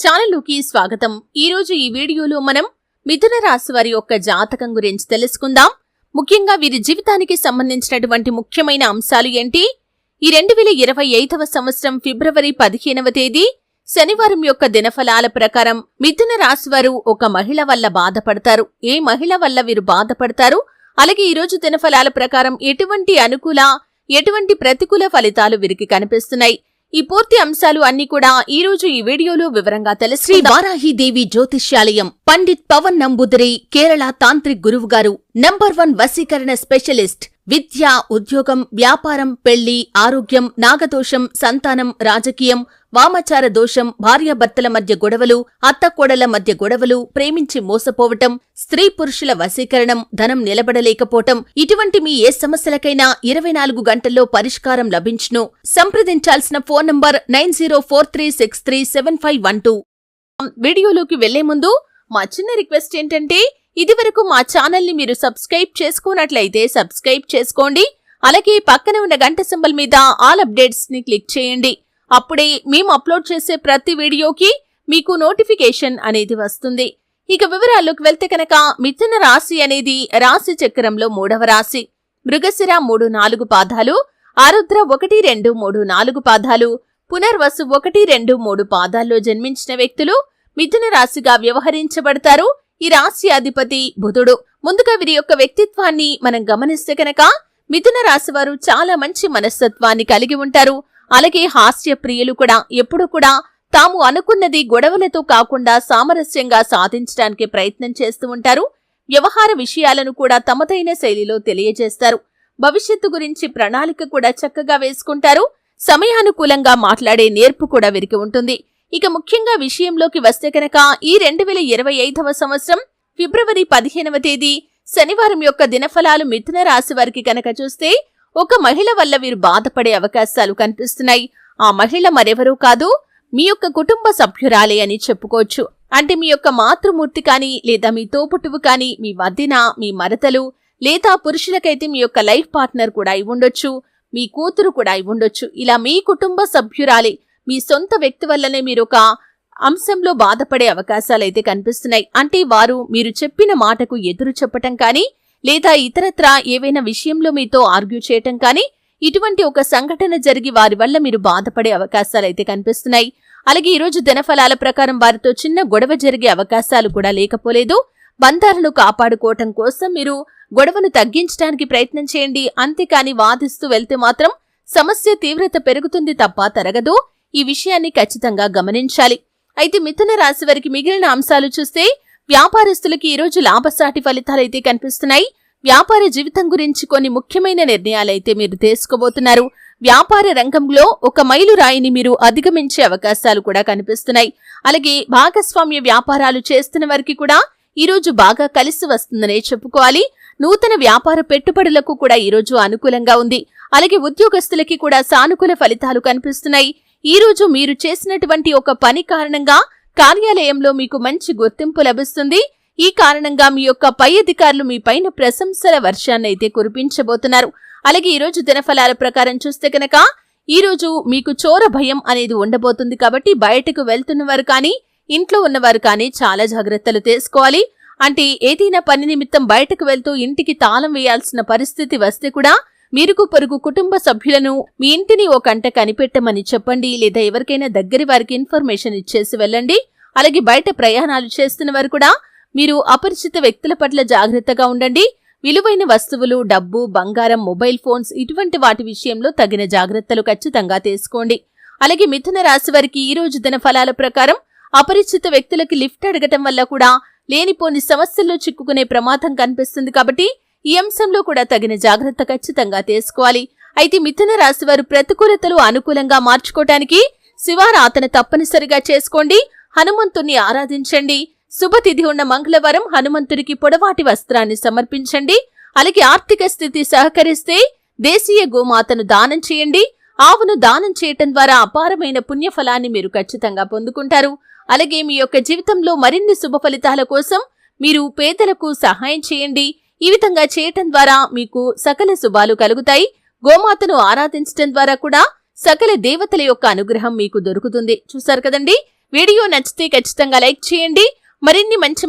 ఛానల్లోకి స్వాగతం। ఈ రోజు ఈ వీడియోలో మనం మిథున రాశి వారి యొక్క జాతకం గురించి తెలుసుకుందాం। ముఖ్యంగా వీరి జీవితానికి సంబంధించినటువంటి ముఖ్యమైన అంశాలు ఏంటి? ఈ 2025వ సంవత్సరం ఫిబ్రవరి 15వ తేదీ శనివారం యొక్క దినఫలాల ప్రకారం మిథున రాశి వారు ఒక మహిళ వల్ల బాధపడతారు। ఏ మహిళ వల్ల వీరు బాధపడతారు? అలాగే ఈ రోజు దినఫలాల ప్రకారం ఎటువంటి అనుకూల ఎటువంటి ప్రతికూల ఫలితాలు వీరికి కనిపిస్తున్నాయి? ఈ పూర్తి అంశాలు అన్ని కూడా ఈ రోజు ఈ వీడియోలో వివరంగా తెలుసు। శ్రీ వారాహిదేవి జ్యోతిష్యాలయం పండిత్ పవన్ నంబూదరి కేరళ తాంత్రిక్ గురువు గారు నంబర్ 1 వశీకరణ స్పెషలిస్ట్। విద్య, ఉద్యోగం, వ్యాపారం, పెళ్లి, ఆరోగ్యం, నాగదోషం, సంతానం, రాజకీయం, వామాచార దోషం, భార్యాభర్తల మధ్య గొడవలు, అత్తకోడల మధ్య గొడవలు, ప్రేమించి మోసపోవటం, స్త్రీ పురుషుల వశీకరణం, ధనం నిలబడలేకపోవటం, ఇటువంటి మీ ఏ సమస్యలకైనా 24 గంటల్లో పరిష్కారం లభించును। సంప్రదించాల్సిన ఫోన్ నంబర్ 9043637512। వీడియోలోకి వెళ్లే ముందు మా చిన్న రిక్వెస్ట్ ఏంటంటే, ఇదివరకు మా ఛానల్ని మీరు సబ్స్క్రైబ్ చేసుకున్నట్లయితే సబ్స్క్రైబ్ చేసుకోండి। అలాగే పక్కన ఉన్న గంట సింబల్ మీద ఆల్ అప్డేట్స్ ని క్లిక్ చేయండి। అప్పుడే మేము అప్లోడ్ చేసే ప్రతి వీడియోకి మీకు నోటిఫికేషన్ అనేది వస్తుంది। ఇక వివరాల్లోకి వెళ్తే కనుక మిథున రాశి అనేది రాశి చక్రంలో 3వ రాశి। మృగశిర 3-4 పాదాలు, ఆరుద్ర 1-2-3-4 పాదాలు, పునర్వసు 1-2-3 పాదాల్లో జన్మించిన వ్యక్తులు మిథున రాశిగా వ్యవహరించబడతారు। ఈ రాశి అధిపతి బుధుడు। ముందుగా వీరి యొక్క వ్యక్తిత్వాన్ని మనం గమనిస్తే కనుక మిథున రాశి వారు చాలా మంచి మనస్తత్వాన్ని కలిగి ఉంటారు। అలాగే హాస్య ప్రియులు కూడా ఎప్పుడు కూడా తాము అనుకున్నది గొడవలతో కాకుండా సామరస్యంగా సాధించడానికి ప్రయత్నం చేస్తూ ఉంటారు। వ్యవహార విషయాలను కూడా తమదైన శైలిలో తెలియజేస్తారు। భవిష్యత్తు గురించి ప్రణాళిక కూడా చక్కగా వేసుకుంటారు। సమయానుకూలంగా మాట్లాడే నేర్పు కూడా వీరికి ఉంటుంది। ఇక ముఖ్యంగా విషయంలోకి వస్తే కనుక ఈ 2025వ సంవత్సరం ఫిబ్రవరి 15వ తేదీ శనివారం యొక్క దినఫలాలు మిథున రాశి వారికి కనుక చూస్తే ఒక మహిళ వల్ల వీరు బాధపడే అవకాశాలు కనిపిస్తున్నాయి। ఆ మహిళ మరెవరూ కాదు, మీ యొక్క కుటుంబ సభ్యురాలే అని చెప్పుకోవచ్చు। అంటే మీ యొక్క మాతృమూర్తి కానీ, లేదా మీ తోపుటువు కానీ, మీ వదిన, మీ మరదలు, లేదా పురుషులకైతే మీ యొక్క లైఫ్ పార్ట్నర్ కూడా అయి ఉండొచ్చు, మీ కూతురు కూడా అయి ఉండొచ్చు। ఇలా మీ కుటుంబ సభ్యురాలే, మీ సొంత వ్యక్తి వల్లనే మీరు ఒక అంశంలో బాధపడే అవకాశాలైతే కనిపిస్తున్నాయి। అంటే వారు మీరు చెప్పిన మాటకు ఎదురు చెప్పటం కానీ, లేదా ఇతరత్రా ఏవైనా విషయంలో మీతో ఆర్గ్యూ చేయటం కానీ, ఇటువంటి ఒక సంఘటన జరిగి వారి వల్ల మీరు బాధపడే అవకాశాలైతే కనిపిస్తున్నాయి। అలాగే ఈరోజు దినఫలాల ప్రకారం వారితో చిన్న గొడవ జరిగే అవకాశాలు కూడా లేకపోలేదు। బంధాలను కాపాడుకోవటం కోసం మీరు గొడవను తగ్గించడానికి ప్రయత్నం చేయండి, అంతేకాని వాదిస్తూ వెళ్తే మాత్రం సమస్య తీవ్రత పెరుగుతుంది తప్ప తరగదు। ఈ విషయాన్ని ఖచ్చితంగా గమనించాలి। అయితే మిథున రాశి వారికి మిగిలిన అంశాలు చూస్తే వ్యాపారస్తులకి ఈరోజు లాభసాటి ఫలితాలైతే కనిపిస్తున్నాయి। వ్యాపార జీవితం గురించి కొన్ని ముఖ్యమైన నిర్ణయాలైతే మీరు తీసుకోబోతున్నారు। వ్యాపార రంగంలో ఒక మైలురాయిని మీరు అధిగమించే అవకాశాలు కూడా కనిపిస్తున్నాయి। అలాగే భాగస్వామ్య వ్యాపారాలు చేస్తున్న వారికి కూడా ఈరోజు బాగా కలిసి వస్తుందనే చెప్పుకోవాలి। నూతన వ్యాపార పెట్టుబడులకు కూడా ఈరోజు అనుకూలంగా ఉంది। అలాగే ఉద్యోగస్తులకి కూడా సానుకూల ఫలితాలు కనిపిస్తున్నాయి। ఈ రోజు మీరు చేసినటువంటి ఒక పని కారణంగా కార్యాలయంలో మీకు మంచి గుర్తింపు లభిస్తుంది। ఈ కారణంగా మీ యొక్క పై అధికారులు మీ పైన ప్రశంసల వర్షాన్నైతే కురిపించబోతున్నారు। అలాగే ఈ రోజు దినఫలాల ప్రకారం చూస్తే కనుక ఈ రోజు మీకు చోర భయం అనేది ఉండబోతుంది। కాబట్టి బయటకు వెళ్తున్నవారు కానీ, ఇంట్లో ఉన్నవారు కానీ చాలా జాగ్రత్తలు తీసుకోవాలి। అంటే ఏదైనా పని నిమిత్తం బయటకు వెళ్తూ ఇంటికి తాళం వేయాల్సిన పరిస్థితి వస్తే కూడా మీరుకు పొరుగు కుటుంబ సభ్యులను మీ ఇంటిని ఓ కంట కనిపెట్టమని చెప్పండి, లేదా ఎవరికైనా దగ్గరి వారికి ఇన్ఫర్మేషన్ ఇచ్చేసి వెళ్ళండి। అలాగే బయట ప్రయాణాలు చేస్తున్న వారు కూడా మీరు అపరిచిత వ్యక్తుల పట్ల జాగ్రత్తగా ఉండండి। విలువైన వస్తువులు, డబ్బు, బంగారం, మొబైల్ ఫోన్స్ ఇటువంటి వాటి విషయంలో తగిన జాగ్రత్తలు ఖచ్చితంగా తీసుకోండి। అలాగే మిథున రాశి వారికి ఈ రోజు దినఫలాల ప్రకారం అపరిచిత వ్యక్తులకి లిఫ్ట్ అడగటం వల్ల కూడా లేనిపోని సమస్యల్లో చిక్కుకునే ప్రమాదం కనిపిస్తుంది। కాబట్టి ఈ అంశంలో కూడా తగిన జాగ్రత్త ఖచ్చితంగా తీసుకోవాలి। అయితే మిథున రాశి వారు ప్రతికూలతలు అనుకూలంగా మార్చుకోవటానికి శివారాధన తప్పనిసరిగా చేసుకోండి। హనుమంతుణ్ణి ఆరాధించండి। శుభతిథి ఉన్న మంగళవారం హనుమంతుడికి పొడవాటి వస్త్రాన్ని సమర్పించండి। అలాగే ఆర్థిక స్థితి సహకరిస్తే దేశీయ గోమాతను దానం చేయండి। ఆవును దానం చేయటం ద్వారా అపారమైన పుణ్యఫలాన్ని మీరు ఖచ్చితంగా పొందుకుంటారు। అలాగే మీ యొక్క జీవితంలో మరిన్ని శుభ ఫలితాల కోసం మీరు పేదలకు సహాయం చేయండి। ఈ విధంగా చేయటం ద్వారా మీకు సకల శుభాలు కలుగుతాయి। గోమాతను ఆరాధించటం ద్వారా కూడా సకల దేవతల యొక్క అనుగ్రహం మీకు దొరుకుతుంది। చూశారు కదండి, వీడియో నచ్చితే ఖచ్చితంగా లైక్ చేయండి. మరిన్ని మంచి